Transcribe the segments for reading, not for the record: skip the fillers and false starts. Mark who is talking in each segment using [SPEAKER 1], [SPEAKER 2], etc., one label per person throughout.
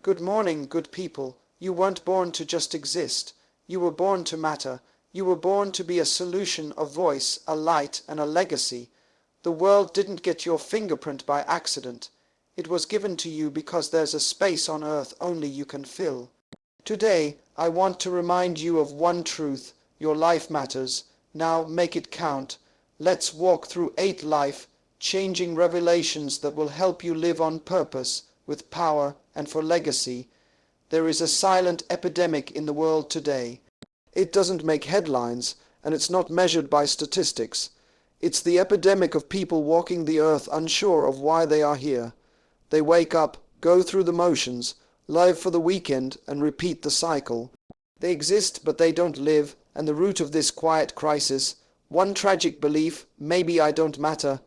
[SPEAKER 1] Good morning, good people. You weren't born to just exist. You were born to matter. You were born to be a solution, a voice, a light, and a legacy. The world didn't get your fingerprint by accident. It was given to you because there's a space on earth only you can fill. Today, I want to remind you of one truth. Your life matters. Now make it count. Let's walk through 8 life-changing revelations that will help you live on purpose, with power, and for legacy. There is a silent epidemic in the world today. It doesn't make headlines, and it's not measured by statistics. It's the epidemic of people walking the earth unsure of why they are here. They wake up, go through the motions, live for the weekend, and repeat the cycle. They exist, but they don't live, and the root of this quiet crisis, one tragic belief, maybe I don't matter.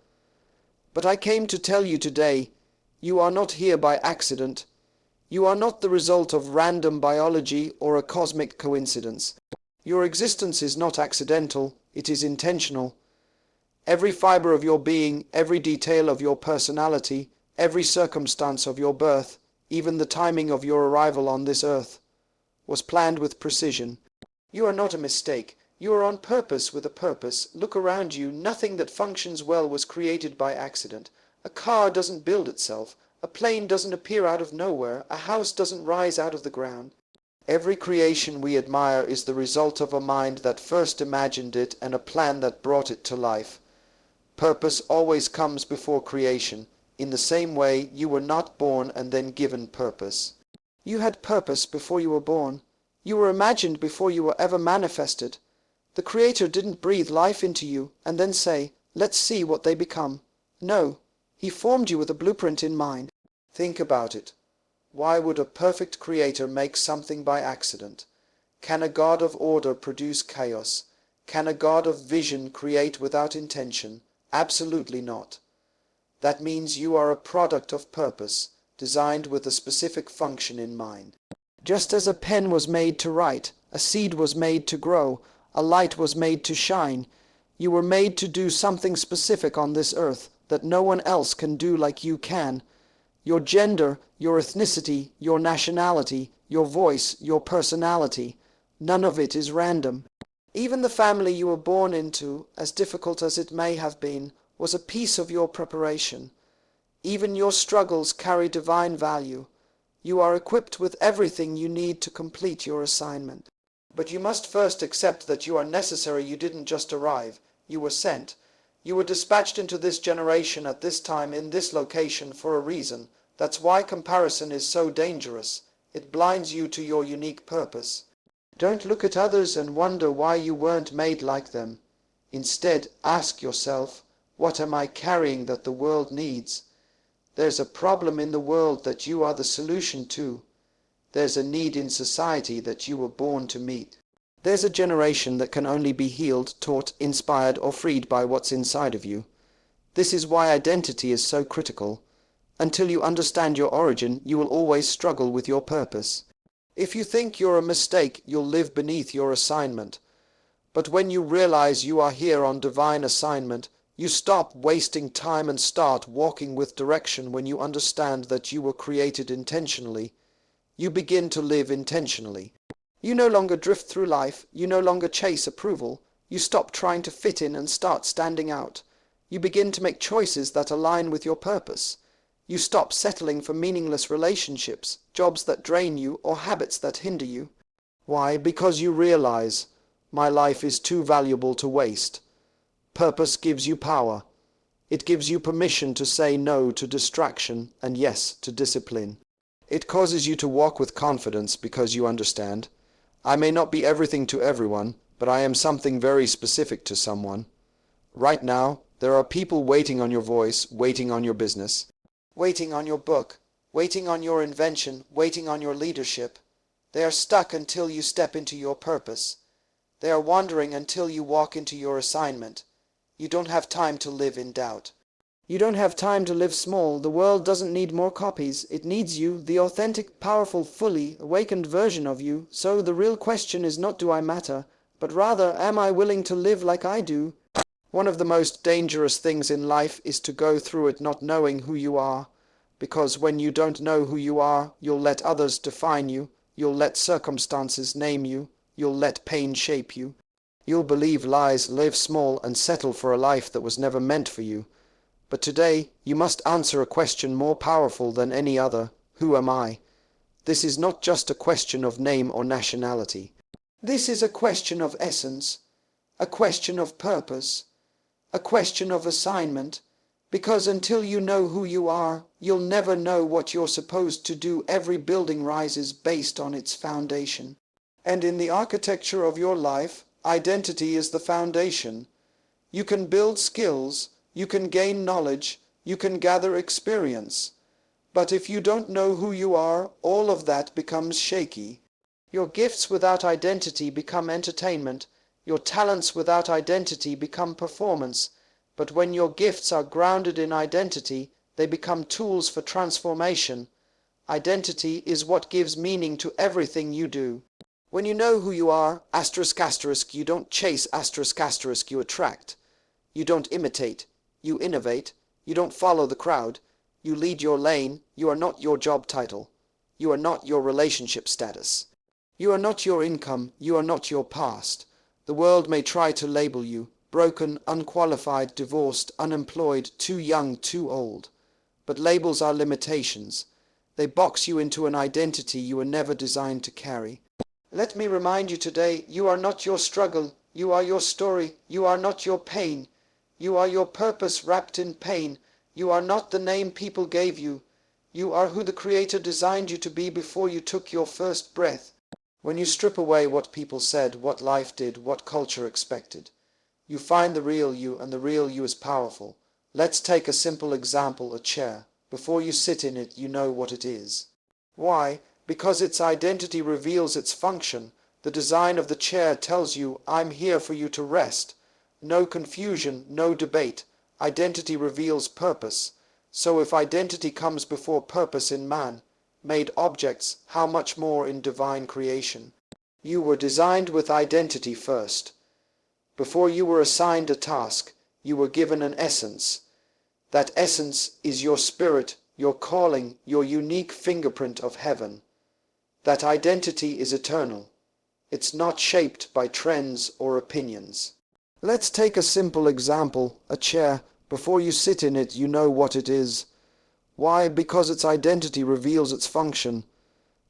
[SPEAKER 1] But I came to tell you today, you are not here by accident. You are not the result of random biology or a cosmic coincidence. Your existence is not accidental, it is intentional. Every fiber of your being, every detail of your personality, every circumstance of your birth, even the timing of your arrival on this earth, was planned with precision. You are not a mistake. You are on purpose with a purpose. Look around you. Nothing that functions well was created by accident. A car doesn't build itself. A plane doesn't appear out of nowhere. A house doesn't rise out of the ground. Every creation we admire is the result of a mind that first imagined it and a plan that brought it to life. Purpose always comes before creation. In the same way, you were not born and then given purpose. You had purpose before you were born. You were imagined before you were ever manifested. The Creator didn't breathe life into you and then say, let's see what they become. No, He formed you with a blueprint in mind. Think about it. Why would a perfect Creator make something by accident? Can a God of order produce chaos? Can a God of vision create without intention? Absolutely not. That means you are a product of purpose, designed with a specific function in mind. Just as a pen was made to write, a seed was made to grow, a light was made to shine, you were made to do something specific on this earth that no one else can do like you can. Your gender, your ethnicity, your nationality, your voice, your personality, none of it is random. Even the family you were born into, as difficult as it may have been, was a piece of your preparation. Even your struggles carry divine value. You are equipped with everything you need to complete your assignment. But you must first accept that you are necessary. You didn't just arrive. You were sent. You were dispatched into this generation at this time in this location for a reason. That's why comparison is so dangerous. It blinds you to your unique purpose. Don't look at others and wonder why you weren't made like them. Instead, ask yourself, what am I carrying that the world needs? There's a problem in the world that you are the solution to. There's a need in society that you were born to meet. There's a generation that can only be healed, taught, inspired, or freed by what's inside of you. This is why identity is so critical. Until you understand your origin, you will always struggle with your purpose. If you think you're a mistake, you'll live beneath your assignment. But when you realize you are here on divine assignment, you stop wasting time and start walking with direction. When you understand that you were created intentionally, you begin to live intentionally. You no longer drift through life. You no longer chase approval. You stop trying to fit in and start standing out. You begin to make choices that align with your purpose. You stop settling for meaningless relationships, jobs that drain you, or habits that hinder you. Why? Because you realize, my life is too valuable to waste. Purpose gives you power. It gives you permission to say no to distraction and yes to discipline. It causes you to walk with confidence because you understand, I may not be everything to everyone, but I am something very specific to someone. Right now, there are people waiting on your voice, waiting on your business, waiting on your book, waiting on your invention, waiting on your leadership. They are stuck until you step into your purpose. They are wandering until you walk into your assignment. You don't have time to live in doubt. You don't have time to live small. The world doesn't need more copies. It needs you, the authentic, powerful, fully awakened version of you. So the real question is not do I matter, but rather am I willing to live like I do? One of the most dangerous things in life is to go through it not knowing who you are. Because when you don't know who you are, you'll let others define you, you'll let circumstances name you, you'll let pain shape you. You'll believe lies, live small, and settle for a life that was never meant for you. But today, you must answer a question more powerful than any other. Who am I? This is not just a question of name or nationality. This is a question of essence, a question of purpose, a question of assignment, because until you know who you are, you'll never know what you're supposed to do. Every building rises based on its foundation. And in the architecture of your life, identity is the foundation. You can build skills, you can gain knowledge, you can gather experience. But if you don't know who you are, all of that becomes shaky. Your gifts without identity become entertainment. Your talents without identity become performance. But when your gifts are grounded in identity, they become tools for transformation. Identity is what gives meaning to everything you do. When you know who you are, ***, you don't chase ***, you attract. You don't imitate, you innovate. You don't follow the crowd. You lead your lane. You are not your job title. You are not your relationship status. You are not your income. You are not your past. The world may try to label you broken, unqualified, divorced, unemployed, too young, too old. But labels are limitations. They box you into an identity you were never designed to carry. Let me remind you today, you are not your struggle. You are your story. You are not your pain. You are your purpose wrapped in pain. You are not the name people gave you. You are who the Creator designed you to be before you took your first breath. When you strip away what people said, what life did, what culture expected, you find the real you, and the real you is powerful. Let's take a simple example, a chair. Before you sit in it, you know what it is. Why? Because its identity reveals its function. The design of the chair tells you, I'm here for you to rest. No confusion, no debate. Identity reveals purpose. So if identity comes before purpose in man, made objects, how much more in divine creation? You were designed with identity first. Before you were assigned a task, you were given an essence. That essence is your spirit, your calling, your unique fingerprint of heaven. That identity is eternal. It's not shaped by trends or opinions. Let's take a simple example, a chair. Before you sit in it, you know what it is. Why? Because its identity reveals its function.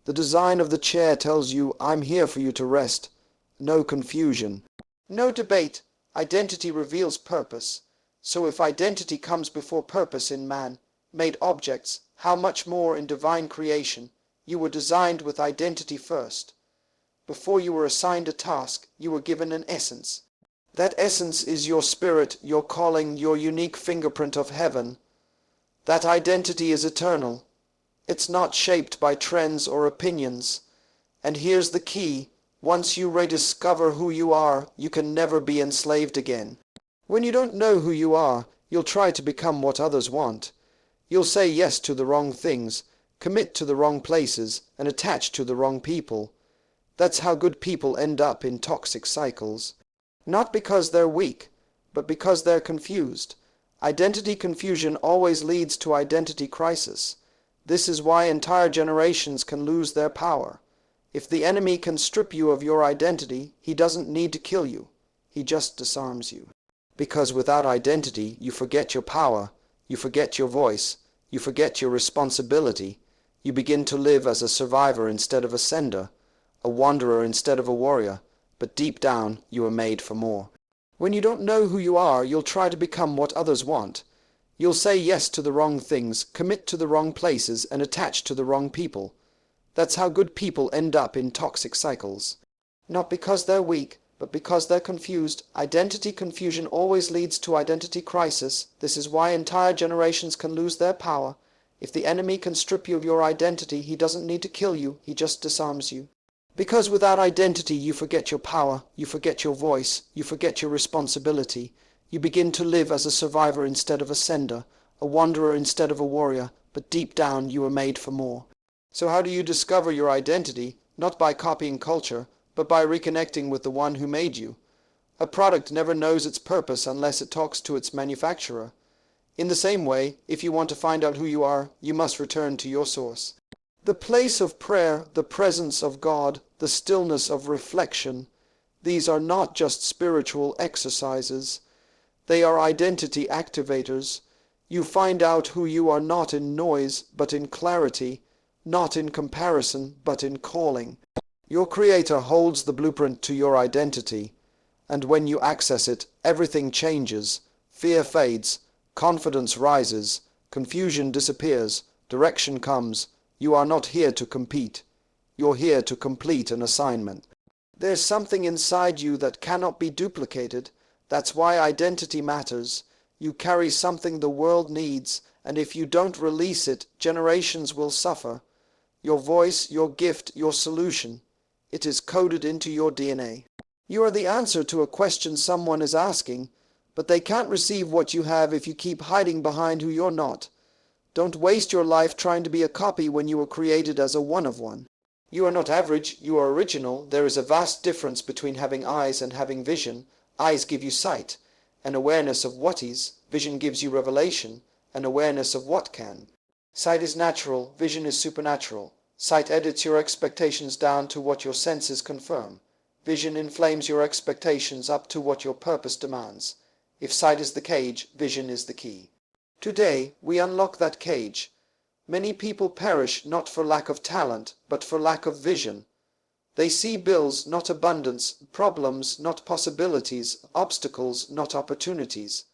[SPEAKER 1] The design of the chair tells you, I'm here for you to rest. No confusion. No debate. Identity reveals purpose. So if identity comes before purpose in man, made objects, how much more in divine creation? You were designed with identity first. Before you were assigned a task, you were given an essence. That essence is your spirit, your calling, your unique fingerprint of heaven. That identity is eternal. It's not shaped by trends or opinions. And here's the key. Once you rediscover who you are, you can never be enslaved again. When you don't know who you are, you'll try to become what others want. You'll say yes to the wrong things, commit to the wrong places, and attach to the wrong people. That's how good people end up in toxic cycles. Not because they're weak, but because they're confused. Identity confusion always leads to identity crisis. This is why entire generations can lose their power. If the enemy can strip you of your identity, he doesn't need to kill you. He just disarms you. Because without identity, you forget your power, you forget your voice, you forget your responsibility. You begin to live as a survivor instead of a sender, a wanderer instead of a warrior. But deep down, you are made for more. When you don't know who you are, you'll try to become what others want. You'll say yes to the wrong things, commit to the wrong places, and attach to the wrong people. That's how good people end up in toxic cycles. Not because they're weak, but because they're confused. Identity confusion always leads to identity crisis. This is why entire generations can lose their power. If the enemy can strip you of your identity, he doesn't need to kill you, he just disarms you. Because without identity, you forget your power, you forget your voice, you forget your responsibility. You begin to live as a survivor instead of a sender, a wanderer instead of a warrior, but deep down you are made for more. So how do you discover your identity? Not by copying culture, but by reconnecting with the one who made you. A product never knows its purpose unless it talks to its manufacturer. In the same way, if you want to find out who you are, you must return to your source. The place of prayer, the presence of God, the stillness of reflection, these are not just spiritual exercises. They are identity activators. You find out who you are not in noise, but in clarity, not in comparison, but in calling. Your Creator holds the blueprint to your identity, and when you access it, everything changes. Fear fades, confidence rises, confusion disappears, direction comes. You are not here to compete. You're here to complete an assignment. There's something inside you that cannot be duplicated. That's why identity matters. You carry something the world needs, and if you don't release it, generations will suffer. Your voice, your gift, your solution. It is coded into your DNA. You are the answer to a question someone is asking, but they can't receive what you have if you keep hiding behind who you're not. Don't waste your life trying to be a copy when you were created as a one of one. You are not average, you are original. There is a vast difference between having eyes and having vision. Eyes give you sight, an awareness of what is. Vision gives you revelation, an awareness of what can. Sight is natural, vision is supernatural. Sight edits your expectations down to what your senses confirm. Vision inflames your expectations up to what your purpose demands. If sight is the cage, vision is the key. Today, we unlock that cage. Many people perish not for lack of talent, but for lack of vision. They see bills, not abundance, problems, not possibilities, obstacles, not opportunities.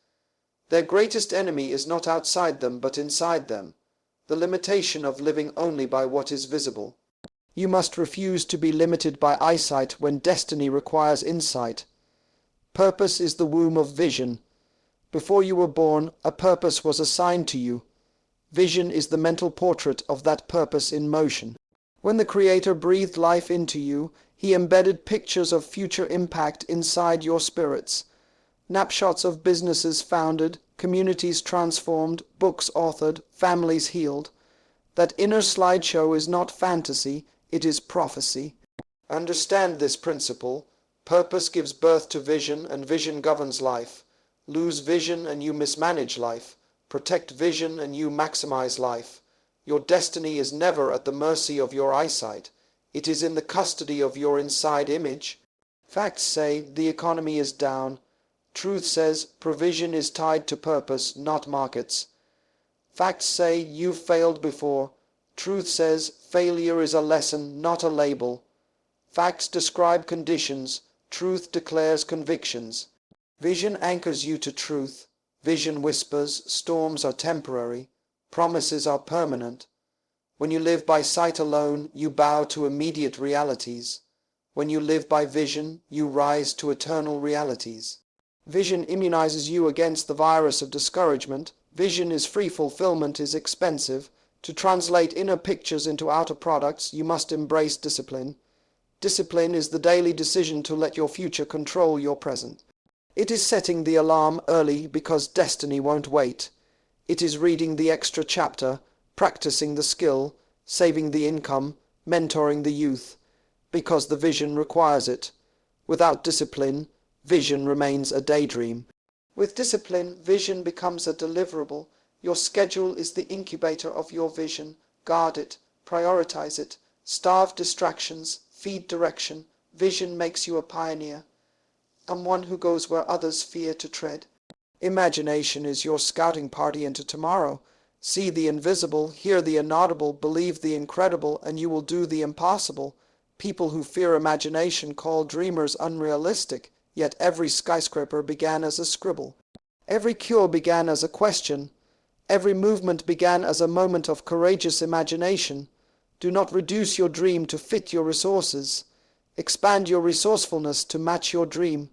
[SPEAKER 1] Their greatest enemy is not outside them, but inside them. The limitation of living only by what is visible. You must refuse to be limited by eyesight when destiny requires insight. Purpose is the womb of vision. Before you were born, a purpose was assigned to you. Vision is the mental portrait of that purpose in motion. When the Creator breathed life into you, He embedded pictures of future impact inside your spirits. Snapshots of businesses founded, communities transformed, books authored, families healed. That inner slideshow is not fantasy, it is prophecy. Understand this principle. Purpose gives birth to vision, and vision governs life. Lose vision and you mismanage life. Protect vision and you maximize life. Your destiny is never at the mercy of your eyesight. It is in the custody of your inside image. Facts say the economy is down. Truth says provision is tied to purpose, not markets. Facts say you've failed before. Truth says failure is a lesson, not a label. Facts describe conditions. Truth declares convictions. Vision anchors you to truth. Vision whispers storms are temporary. Promises are permanent. When you live by sight alone, you bow to immediate realities. When you live by vision, you rise to eternal realities. Vision immunizes you against the virus of discouragement. Vision is free, fulfillment is expensive. To translate inner pictures into outer products, you must embrace discipline. Discipline is the daily decision to let your future control your present. It is setting the alarm early because destiny won't wait. It is reading the extra chapter, practicing the skill, saving the income, mentoring the youth, because the vision requires it. Without discipline, vision remains a daydream. With discipline, vision becomes a deliverable. Your schedule is the incubator of your vision. Guard it, prioritize it, starve distractions, feed direction. Vision makes you a pioneer, and one who goes where others fear to tread. Imagination is your scouting party into tomorrow. See the invisible, hear the inaudible, believe the incredible, and you will do the impossible. People who fear imagination call dreamers unrealistic, yet every skyscraper began as a scribble. Every cure began as a question. Every movement began as a moment of courageous imagination. Do not reduce your dream to fit your resources. Expand your resourcefulness to match your dream.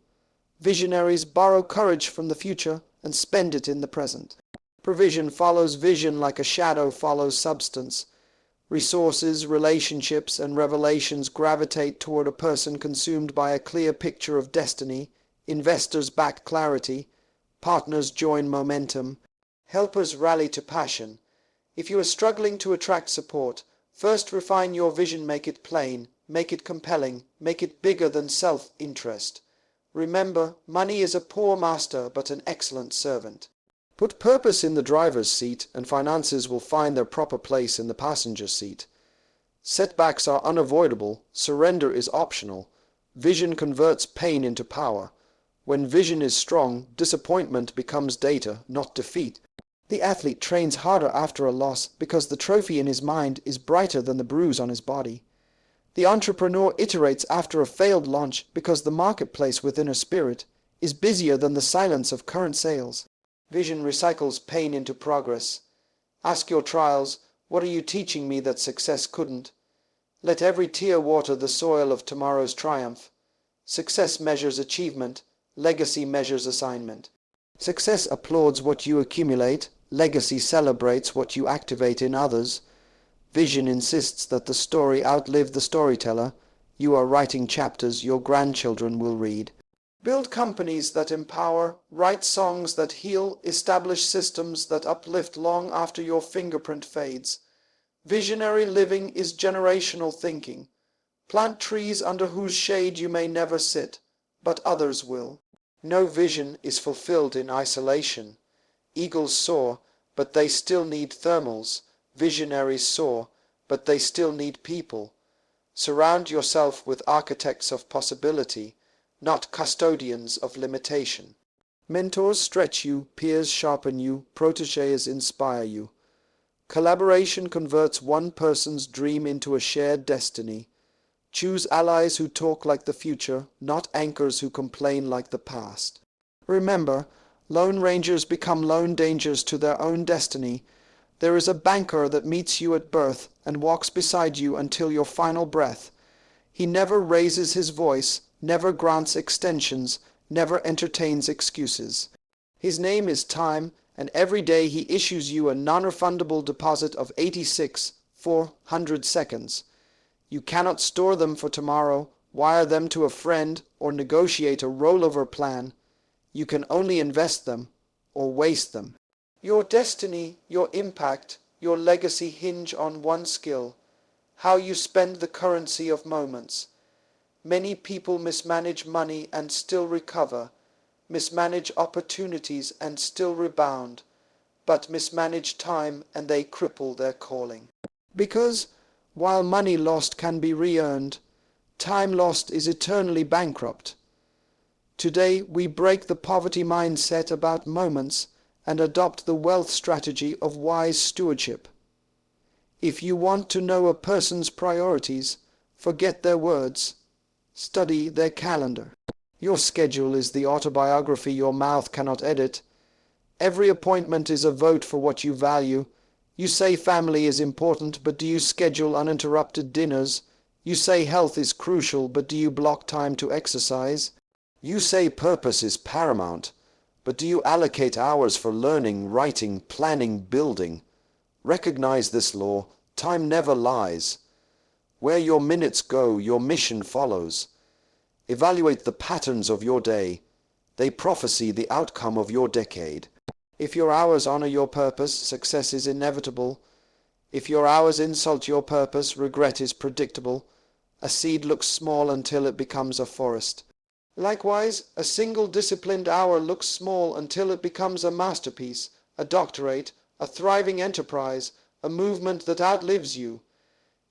[SPEAKER 1] Visionaries borrow courage from the future and spend it in the present. Provision follows vision like a shadow follows substance. Resources, relationships, and revelations gravitate toward a person consumed by a clear picture of destiny. Investors back clarity. Partners join momentum. Helpers rally to passion. If you are struggling to attract support, first refine your vision, make it plain, make it compelling, make it bigger than self-interest. Remember, money is a poor master but an excellent servant. Put purpose in the driver's seat, and finances will find their proper place in the passenger seat. Setbacks are unavoidable, surrender is optional. Vision converts pain into power. When vision is strong, disappointment becomes data, not defeat. The athlete trains harder after a loss because the trophy in his mind is brighter than the bruise on his body. The entrepreneur iterates after a failed launch because the marketplace within her spirit is busier than the silence of current sales. Vision recycles pain into progress. Ask your trials, what are you teaching me that success couldn't? Let every tear water the soil of tomorrow's triumph. Success measures achievement, legacy measures assignment. Success applauds what you accumulate, legacy celebrates what you activate in others. Vision insists that the story outlive the storyteller. You are writing chapters your grandchildren will read. Build companies that empower, write songs that heal, establish systems that uplift long after your fingerprint fades. Visionary living is generational thinking. Plant trees under whose shade you may never sit, but others will. No vision is fulfilled in isolation. Eagles soar, but they still need thermals. Visionaries soar, but they still need people. Surround yourself with architects of possibility, not custodians of limitation. Mentors stretch you, peers sharpen you, protégés inspire you. Collaboration converts one person's dream into a shared destiny. Choose allies who talk like the future, not anchors who complain like the past. Remember, lone rangers become lone dangers to their own destiny. There is a banker that meets you at birth and walks beside you until your final breath. He never raises his voice, never grants extensions, never entertains excuses. His name is time, and every day he issues you a non-refundable deposit of 86,400 seconds. You cannot store them for tomorrow, wire them to a friend, or negotiate a rollover plan. You can only invest them or waste them. Your destiny, your impact, your legacy hinge on one skill: how you spend the currency of moments. Many people mismanage money and still recover, mismanage opportunities and still rebound, but mismanage time and they cripple their calling. Because, while money lost can be re-earned, time lost is eternally bankrupt. Today we break the poverty mindset about moments and adopt the wealth strategy of wise stewardship. If you want to know a person's priorities, forget their words. Study their calendar. Your schedule is the autobiography your mouth cannot edit. Every appointment is a vote for what you value. You say family is important, but do you schedule uninterrupted dinners? You say health is crucial, but do you block time to exercise? You say purpose is paramount, but do you allocate hours for learning, writing, planning, building? Recognize this law: time never lies. Where your minutes go, your mission follows. Evaluate the patterns of your day. They prophesy the outcome of your decade. If your hours honor your purpose, success is inevitable. If your hours insult your purpose, regret is predictable. A seed looks small until it becomes a forest. Likewise, a single disciplined hour looks small until it becomes a masterpiece, a doctorate, a thriving enterprise, a movement that outlives you.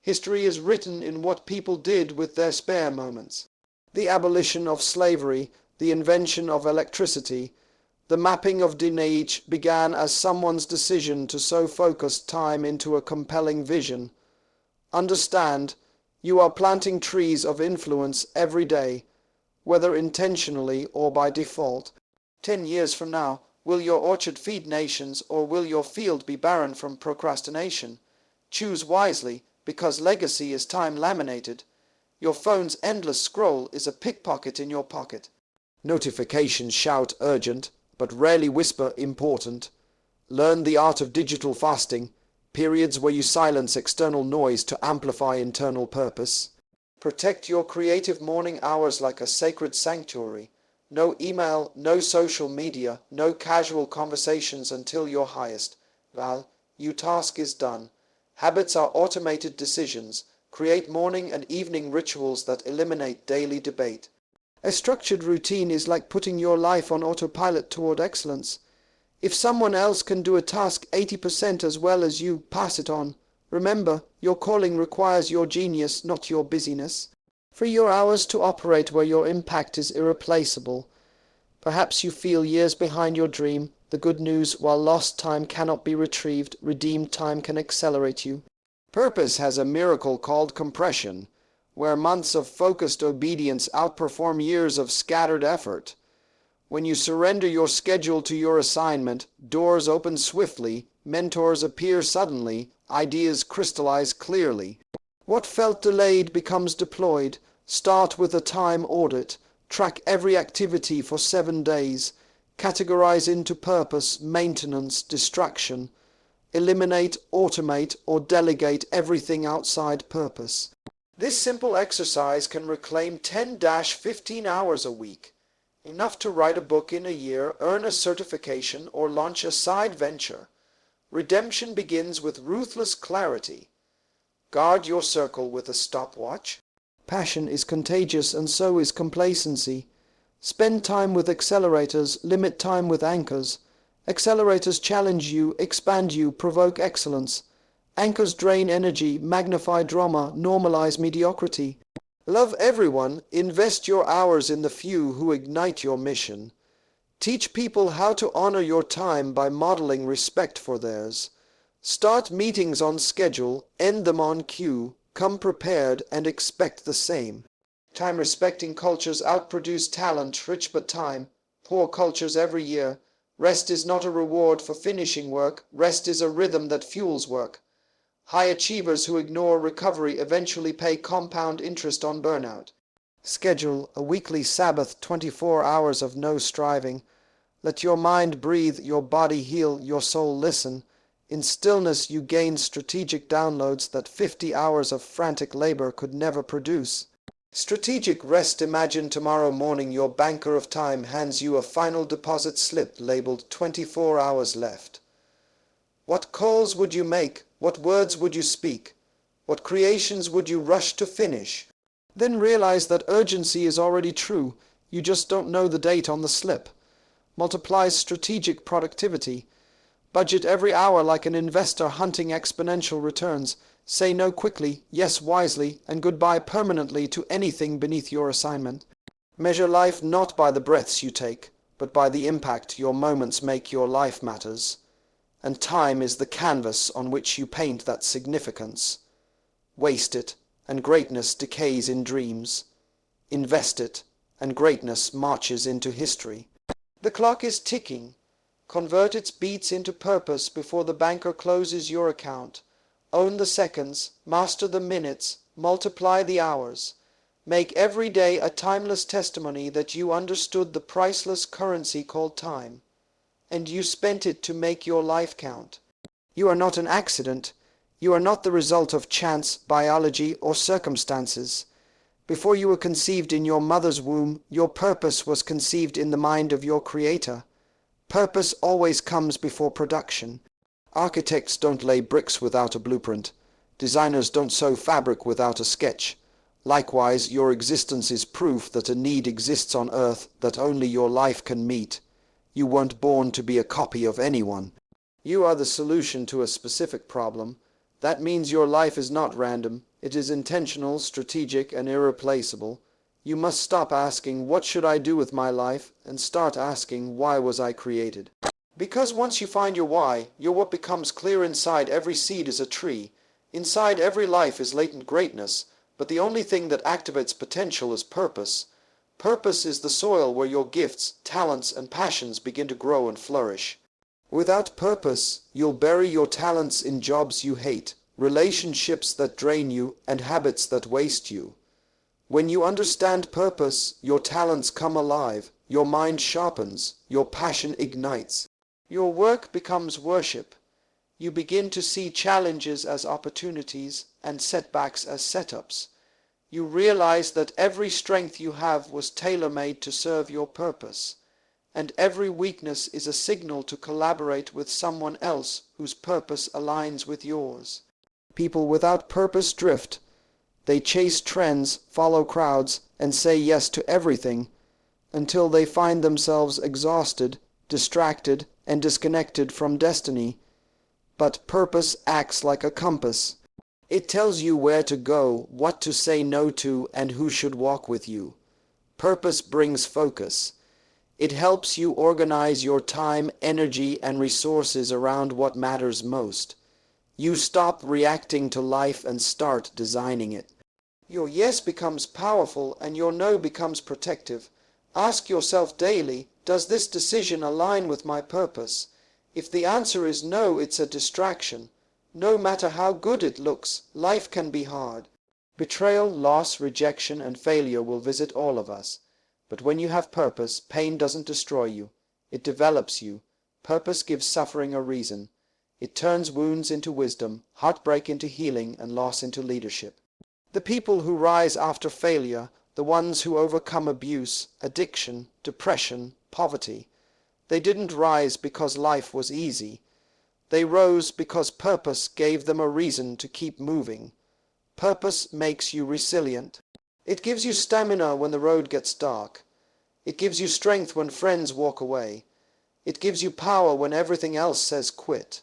[SPEAKER 1] History is written in what people did with their spare moments. The abolition of slavery, the invention of electricity, the mapping of Dinage began as someone's decision to so focus time into a compelling vision. Understand, you are planting trees of influence every day, whether intentionally or by default. 10 years from now, will your orchard feed nations, or will your field be barren from procrastination? Choose wisely, because legacy is time laminated. Your phone's endless scroll is a pickpocket in your pocket. Notifications shout urgent, but rarely whisper important. Learn the art of digital fasting, periods where you silence external noise to amplify internal purpose. Protect your creative morning hours like a sacred sanctuary. No email, no social media, no casual conversations until your highest. Val, your task is done. Habits are automated decisions. Create morning and evening rituals that eliminate daily debate. A structured routine is like putting your life on autopilot toward excellence. If someone else can do a task 80% as well as you, pass it on. Remember, your calling requires your genius, not your busyness. Free your hours to operate where your impact is irreplaceable. Perhaps you feel years behind your dream. The good news, while lost time cannot be retrieved, redeemed time can accelerate you. Purpose has a miracle called compression, where months of focused obedience outperform years of scattered effort. When you surrender your schedule to your assignment, doors open swiftly, mentors appear suddenly, ideas crystallize clearly. What felt delayed becomes deployed. Start with a time audit. Track every activity for 7 days. Categorize into purpose, maintenance, distraction. Eliminate, automate, or delegate everything outside purpose. This simple exercise can reclaim 10-15 hours a week. Enough to write a book in a year, earn a certification, or launch a side venture. Redemption begins with ruthless clarity. Guard your circle with a stopwatch. Passion is contagious, and so is complacency. Spend time with accelerators, limit time with anchors. Accelerators challenge you, expand you, provoke excellence. Anchors drain energy, magnify drama, normalize mediocrity. Love everyone, invest your hours in the few who ignite your mission. Teach people how to honor your time by modeling respect for theirs. Start meetings on schedule, end them on cue, come prepared and expect the same. Time-respecting cultures outproduce talent, rich but time. Poor cultures every year. Rest is not a reward for finishing work, rest is a rhythm that fuels work. High achievers who ignore recovery eventually pay compound interest on burnout. Schedule a weekly Sabbath, 24 hours of no striving. Let your mind breathe, your body heal, your soul listen. In stillness you gain strategic downloads that 50 hours of frantic labor could never produce. Strategic rest. Imagine tomorrow morning your banker of time hands you a final deposit slip labeled 24 hours left. What calls would you make? What words would you speak? What creations would you rush to finish? Then realize that urgency is already true. You just don't know the date on the slip. Multiply strategic productivity. Budget every hour like an investor hunting exponential returns. Say no quickly, yes wisely, and goodbye permanently to anything beneath your assignment. Measure life not by the breaths you take, but by the impact your moments make. Your life matters. And time is the canvas on which you paint that significance. Waste it, and greatness decays in dreams. Invest it, and greatness marches into history. The clock is ticking. Convert its beats into purpose before the banker closes your account. Own the seconds, master the minutes, multiply the hours. Make every day a timeless testimony that you understood the priceless currency called time. And you spent it to make your life count. You are not an accident. You are not the result of chance, biology, or circumstances. Before you were conceived in your mother's womb, your purpose was conceived in the mind of your Creator. Purpose always comes before production. Architects don't lay bricks without a blueprint. Designers don't sew fabric without a sketch. Likewise, your existence is proof that a need exists on earth that only your life can meet. You weren't born to be a copy of anyone. You are the solution to a specific problem. That means your life is not random. It is intentional, strategic, and irreplaceable. You must stop asking, what should I do with my life? And start asking, why was I created? Because once you find your why, your what becomes clear. Inside every seed is a tree. Inside every life is latent greatness. But the only thing that activates potential is purpose. Purpose is the soil where your gifts, talents, and passions begin to grow and flourish. Without purpose, you'll bury your talents in jobs you hate, relationships that drain you, and habits that waste you. When you understand purpose, your talents come alive, your mind sharpens, your passion ignites. Your work becomes worship. You begin to see challenges as opportunities and setbacks as setups. You realize that every strength you have was tailor-made to serve your purpose, and every weakness is a signal to collaborate with someone else whose purpose aligns with yours. People without purpose drift. They chase trends, follow crowds, and say yes to everything, until they find themselves exhausted, distracted, and disconnected from destiny. But purpose acts like a compass. It tells you where to go, what to say no to, and who should walk with you. Purpose brings focus. It helps you organize your time, energy, and resources around what matters most. You stop reacting to life and start designing it. Your yes becomes powerful and your no becomes protective. Ask yourself daily, does this decision align with my purpose? If the answer is no, it's a distraction. No matter how good it looks, life can be hard. Betrayal, loss, rejection, and failure will visit all of us. But when you have purpose, pain doesn't destroy you. It develops you. Purpose gives suffering a reason. It turns wounds into wisdom, heartbreak into healing, and loss into leadership. The people who rise after failure, the ones who overcome abuse, addiction, depression, poverty, they didn't rise because life was easy. They rose because purpose gave them a reason to keep moving. Purpose makes you resilient. It gives you stamina when the road gets dark. It gives you strength when friends walk away. It gives you power when everything else says quit.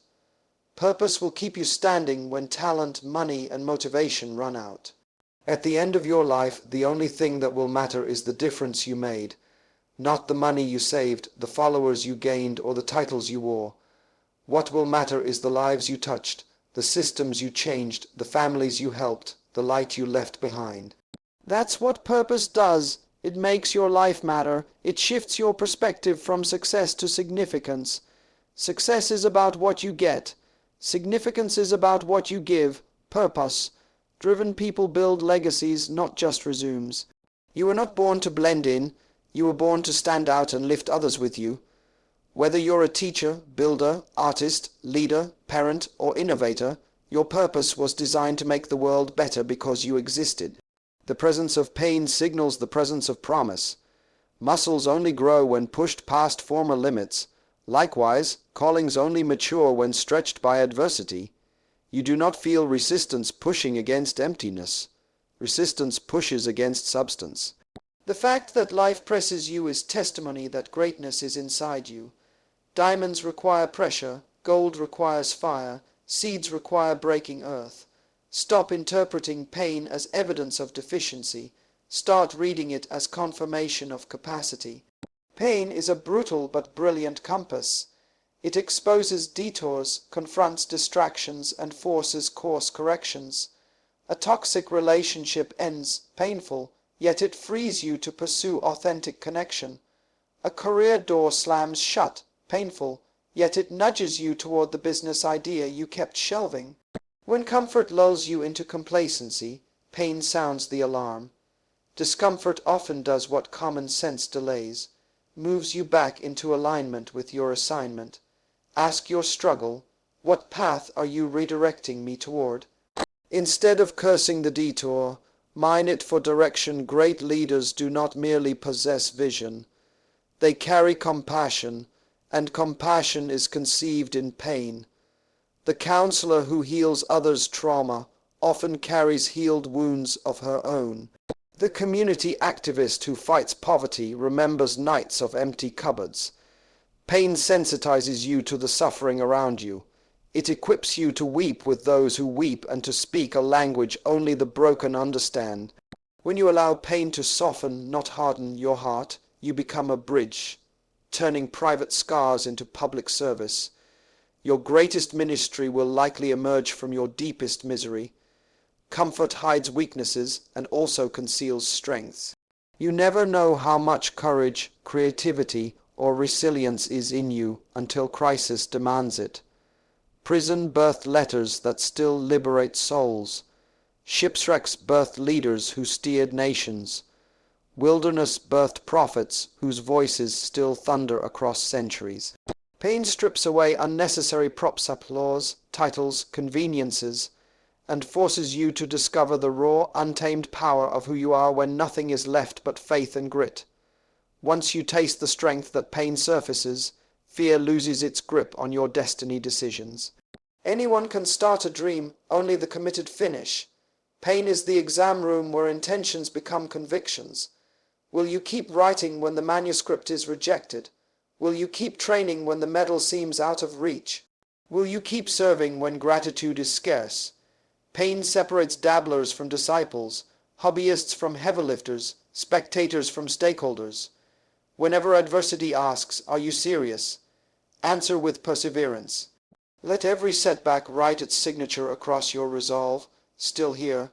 [SPEAKER 1] Purpose will keep you standing when talent, money, and motivation run out. At the end of your life, the only thing that will matter is the difference you made, not the money you saved, the followers you gained, or the titles you wore. What will matter is the lives you touched, the systems you changed, the families you helped, the light you left behind. That's what purpose does. It makes your life matter. It shifts your perspective from success to significance. Success is about what you get. Significance is about what you give. Purpose. Driven people build legacies, not just resumes. You were not born to blend in. You were born to stand out and lift others with you. Whether you're a teacher, builder, artist, leader, parent, or innovator, your purpose was designed to make the world better because you existed. The presence of pain signals the presence of promise. Muscles only grow when pushed past former limits. Likewise, callings only mature when stretched by adversity. You do not feel resistance pushing against emptiness. Resistance pushes against substance. The fact that life presses you is testimony that greatness is inside you. Diamonds require pressure, gold requires fire, seeds require breaking earth. Stop interpreting pain as evidence of deficiency. Start reading it as confirmation of capacity. Pain is a brutal but brilliant compass. It exposes detours, confronts distractions, and forces course corrections. A toxic relationship ends painful, yet it frees you to pursue authentic connection. A career door slams shut, painful, yet it nudges you toward the business idea you kept shelving. When comfort lulls you into complacency, pain sounds the alarm. Discomfort often does what common sense delays, moves you back into alignment with your assignment. Ask your struggle, what path are you redirecting me toward? Instead of cursing the detour, mine it for direction. Great leaders do not merely possess vision. They carry compassion, and compassion is conceived in pain. The counselor who heals others' trauma often carries healed wounds of her own. The community activist who fights poverty remembers nights of empty cupboards. Pain sensitizes you to the suffering around you. It equips you to weep with those who weep and to speak a language only the broken understand. When you allow pain to soften, not harden, your heart, you become a bridge, turning private scars into public service. Your greatest ministry will likely emerge from your deepest misery. Comfort hides weaknesses and also conceals strengths. You never know how much courage, creativity, or resilience is in you until crisis demands it. Prison birthed letters that still liberate souls. Shipwrecks birthed leaders who steered nations. Wilderness birthed prophets whose voices still thunder across centuries. Pain strips away unnecessary props up laws, titles, conveniences, and forces you to discover the raw, untamed power of who you are when nothing is left but faith and grit. Once you taste the strength that pain surfaces, fear loses its grip on your destiny decisions. Anyone can start a dream, only the committed finish. Pain is the exam room where intentions become convictions. Will you keep writing when the manuscript is rejected? Will you keep training when the medal seems out of reach? Will you keep serving when gratitude is scarce? Pain separates dabblers from disciples, hobbyists from heavy lifters, spectators from stakeholders. Whenever adversity asks, "Are you serious?" answer with perseverance. Let every setback write its signature across your resolve, still here.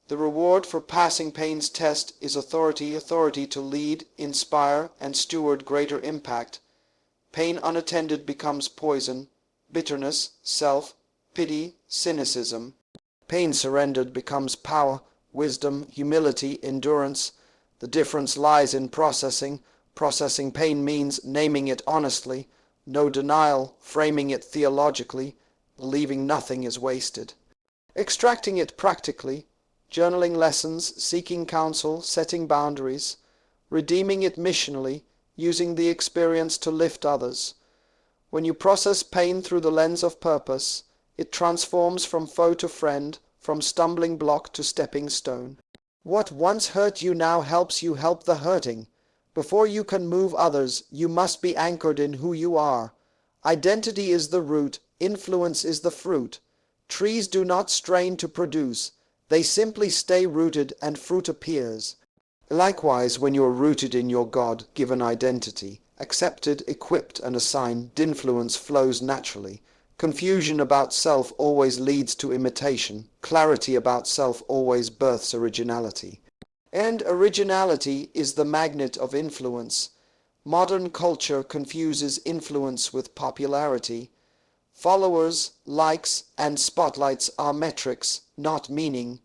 [SPEAKER 1] The reward for passing pain's test is authority to lead, inspire, and steward greater impact. Pain unattended becomes poison, bitterness, self, pity, cynicism. Pain surrendered becomes power, wisdom, humility, endurance. The difference lies in processing. Processing pain means naming it honestly, no denial, framing it theologically, believing nothing is wasted. Extracting it practically, journaling lessons, seeking counsel, setting boundaries, redeeming it missionally, using the experience to lift others. When you process pain through the lens of purpose, it transforms from foe to friend, from stumbling block to stepping stone. What once hurt you now helps you help the hurting. Before you can move others, you must be anchored in who you are. Identity is the root, influence is the fruit. Trees do not strain to produce, they simply stay rooted and fruit appears. Likewise, when you are rooted in your God-given identity, accepted, equipped, and assigned, influence flows naturally. Confusion about self always leads to imitation. Clarity about self always births originality. And originality is the magnet of influence. Modern culture confuses influence with popularity. Followers, likes, and spotlights are metrics, not meaning.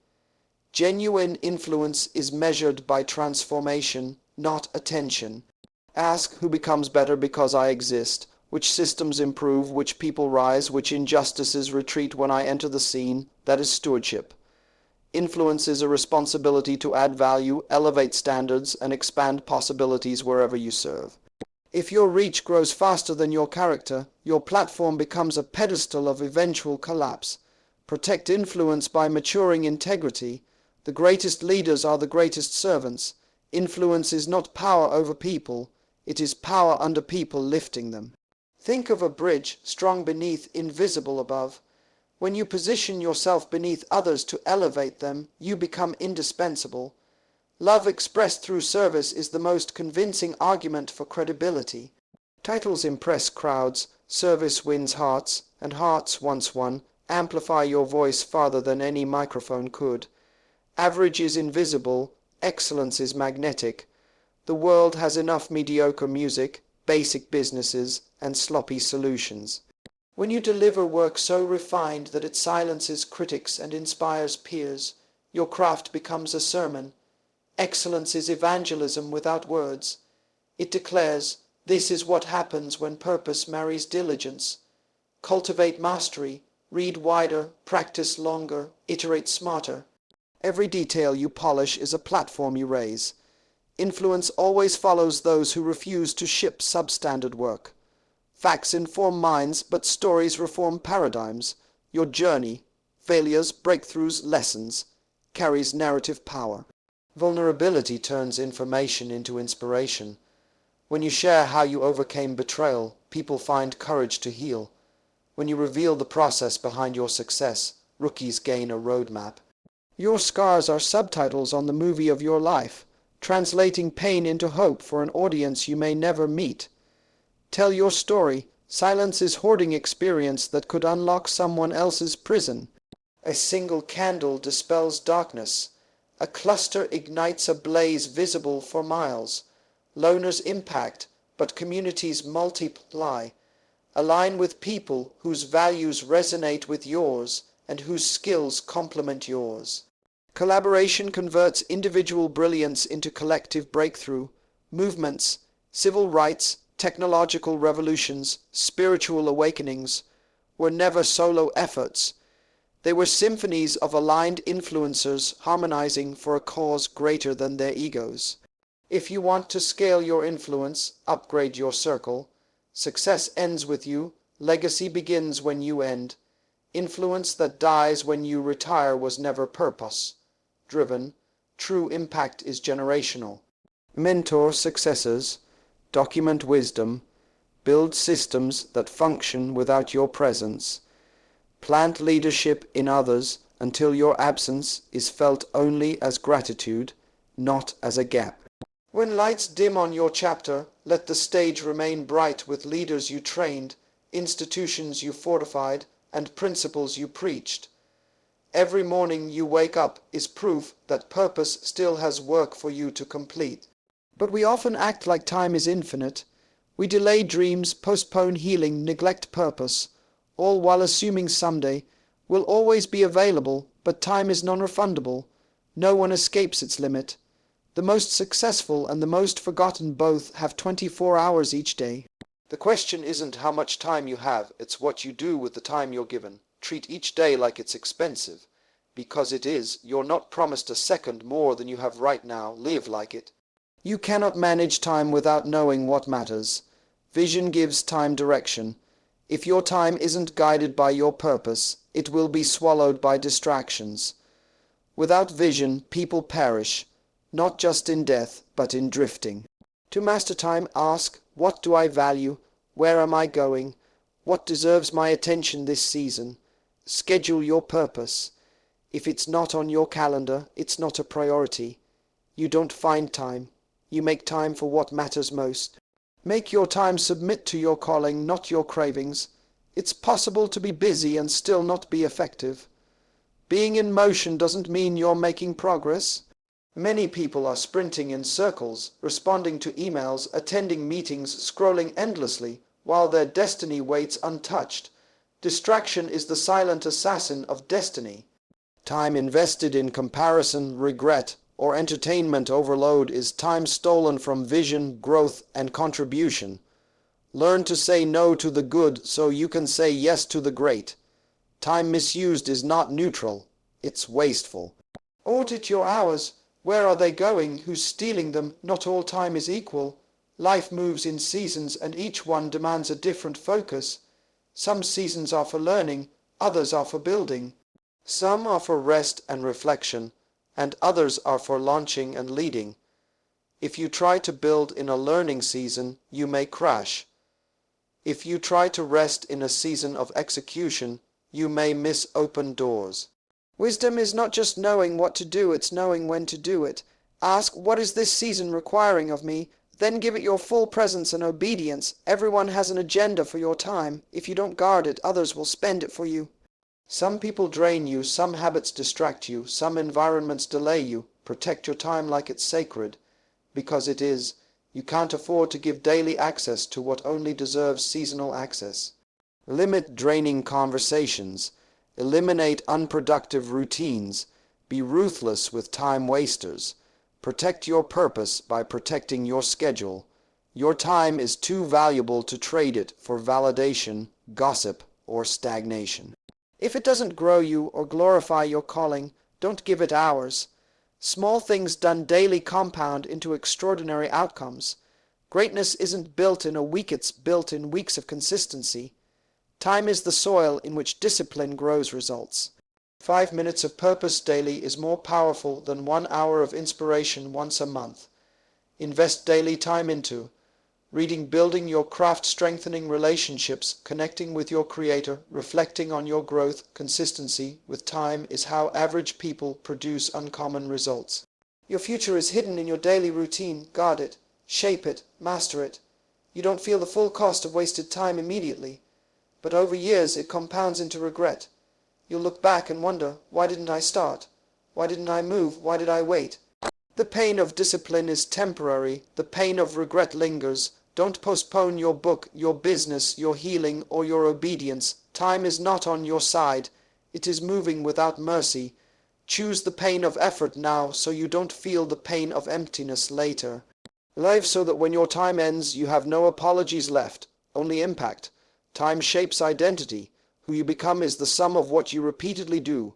[SPEAKER 1] Genuine influence is measured by transformation, not attention. Ask who becomes better because I exist, which systems improve, which people rise, which injustices retreat when I enter the scene. That is stewardship. Influence is a responsibility to add value, elevate standards, and expand possibilities wherever you serve. If your reach grows faster than your character, your platform becomes a pedestal of eventual collapse. Protect influence by maturing integrity. The greatest leaders are the greatest servants. Influence is not power over people, it is power under people lifting them. Think of a bridge, strong beneath, invisible above. When you position yourself beneath others to elevate them, you become indispensable. Love expressed through service is the most convincing argument for credibility. Titles impress crowds, service wins hearts, and hearts, once won, amplify your voice farther than any microphone could. Average is invisible, excellence is magnetic. The world has enough mediocre music, basic businesses, and sloppy solutions. When you deliver work so refined that it silences critics and inspires peers, your craft becomes a sermon. Excellence is evangelism without words. It declares, this is what happens when purpose marries diligence. Cultivate mastery, read wider, practice longer, iterate smarter. Every detail you polish is a platform you raise. Influence always follows those who refuse to ship substandard work. Facts inform minds, but stories reform paradigms. Your journey, failures, breakthroughs, lessons, carries narrative power. Vulnerability turns information into inspiration. When you share how you overcame betrayal, people find courage to heal. When you reveal the process behind your success, rookies gain a roadmap. Your scars are subtitles on the movie of your life, translating pain into hope for an audience you may never meet. Tell your story. Silence is hoarding experience that could unlock someone else's prison. A single candle dispels darkness. A cluster ignites a blaze visible for miles. Loners impact, but communities multiply. Align with people whose values resonate with yours and whose skills complement yours. Collaboration converts individual brilliance into collective breakthrough. Movements, civil rights, technological revolutions, spiritual awakenings were never solo efforts. They were symphonies of aligned influencers harmonizing for a cause greater than their egos. If you want to scale your influence, upgrade your circle. Success ends with you. Legacy begins when you end. Influence that dies when you retire was never purpose-driven. True impact is generational. Mentor successors. Document wisdom. Build systems that function without your presence. Plant leadership in others until your absence is felt only as gratitude, not as a gap. When lights dim on your chapter, let the stage remain bright with leaders you trained, institutions you fortified, and principles you preached. Every morning you wake up is proof that purpose still has work for you to complete. But we often act like time is infinite. We delay dreams, postpone healing, neglect purpose, all while assuming someday will always be available, but time is non-refundable. No one escapes its limit. The most successful and the most forgotten both have 24 hours each day. The question isn't how much time you have, it's what you do with the time you're given. Treat each day like it's expensive. Because it is, you're not promised a second more than you have right now. Live like it. You cannot manage time without knowing what matters. Vision gives time direction. If your time isn't guided by your purpose, it will be swallowed by distractions. Without vision, people perish, not just in death, but in drifting. To master time, ask, what do I value? Where am I going? What deserves my attention this season? Schedule your purpose. If it's not on your calendar, it's not a priority. You don't find time. You make time for what matters most. Make your time submit to your calling, not your cravings. It's possible to be busy and still not be effective. Being in motion doesn't mean you're making progress. Many people are sprinting in circles, responding to emails, attending meetings, scrolling endlessly, while their destiny waits untouched. Distraction is the silent assassin of destiny. Time invested in comparison, regret, or entertainment overload is time stolen from vision, growth, and contribution. Learn to say no to the good so you can say yes to the great. Time misused is not neutral, it's wasteful. Audit your hours. Where are they going? Who's stealing them? Not all time is equal. Life moves in seasons and each one demands a different focus. Some seasons are for learning, others are for building. Some are for rest and reflection, and others are for launching and leading. If you try to build in a learning season, you may crash. If you try to rest in a season of execution, you may miss open doors. Wisdom is not just knowing what to do, it's knowing when to do it. Ask, what is this season requiring of me? Then give it your full presence and obedience. Everyone has an agenda for your time. If you don't guard it, others will spend it for you. Some people drain you, some habits distract you, some environments delay you. Protect your time like it's sacred, because it is. You can't afford to give daily access to what only deserves seasonal access. Limit draining conversations. Eliminate unproductive routines. Be ruthless with time wasters. Protect your purpose by protecting your schedule. Your time is too valuable to trade it for validation, gossip, or stagnation. If it doesn't grow you or glorify your calling, don't give it hours. Small things done daily compound into extraordinary outcomes. Greatness isn't built in a week, it's built in weeks of consistency. Time is the soil in which discipline grows results. 5 minutes of purpose daily is more powerful than 1 hour of inspiration once a month. Invest daily time into reading, building your craft, strengthening relationships, connecting with your creator, reflecting on your growth. Consistency with time is how average people produce uncommon results. Your future is hidden in your daily routine. Guard it, shape it, master it. You don't feel the full cost of wasted time immediately, but over years it compounds into regret. You'll look back and wonder, why didn't I start? Why didn't I move? Why did I wait? The pain of discipline is temporary. The pain of regret lingers. Don't postpone your book, your business, your healing, or your obedience. Time is not on your side. It is moving without mercy. Choose the pain of effort now so you don't feel the pain of emptiness later. Live so that when your time ends, you have no apologies left, only impact. Time shapes identity. Who you become is the sum of what you repeatedly do.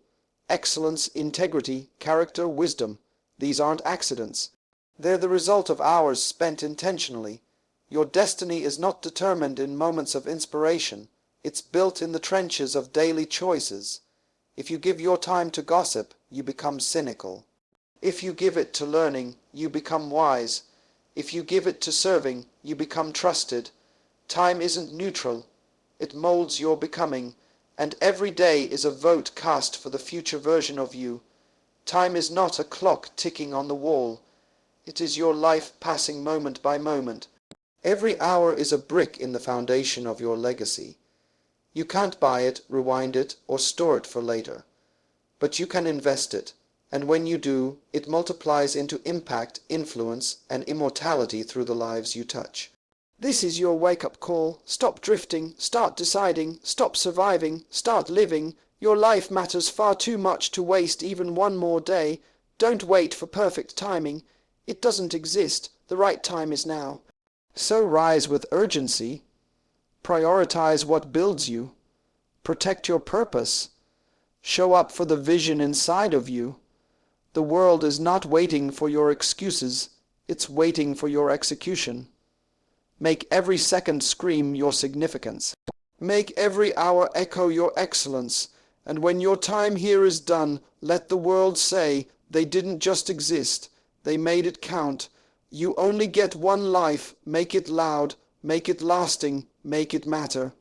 [SPEAKER 1] Excellence, integrity, character, wisdom. These aren't accidents. They're the result of hours spent intentionally. Your destiny is not determined in moments of inspiration. It's built in the trenches of daily choices. If you give your time to gossip, you become cynical. If you give it to learning, you become wise. If you give it to serving, you become trusted. Time isn't neutral. It molds your becoming, and every day is a vote cast for the future version of you. Time is not a clock ticking on the wall. It is your life passing moment by moment. Every hour is a brick in the foundation of your legacy. You can't buy it, rewind it, or store it for later. But you can invest it, and when you do, it multiplies into impact, influence, and immortality through the lives you touch. This is your wake-up call. Stop drifting, start deciding, stop surviving, start living. Your life matters far too much to waste even one more day. Don't wait for perfect timing. It doesn't exist. The right time is now. So rise with urgency. Prioritize what builds you. Protect your purpose. Show up for the vision inside of you. The world is not waiting for your excuses. It's waiting for your execution. Make every second scream your significance. Make every hour echo your excellence. And when your time here is done, let the world say, they didn't just exist, they made it count. You only get one life. Make it loud, make it lasting, make it matter.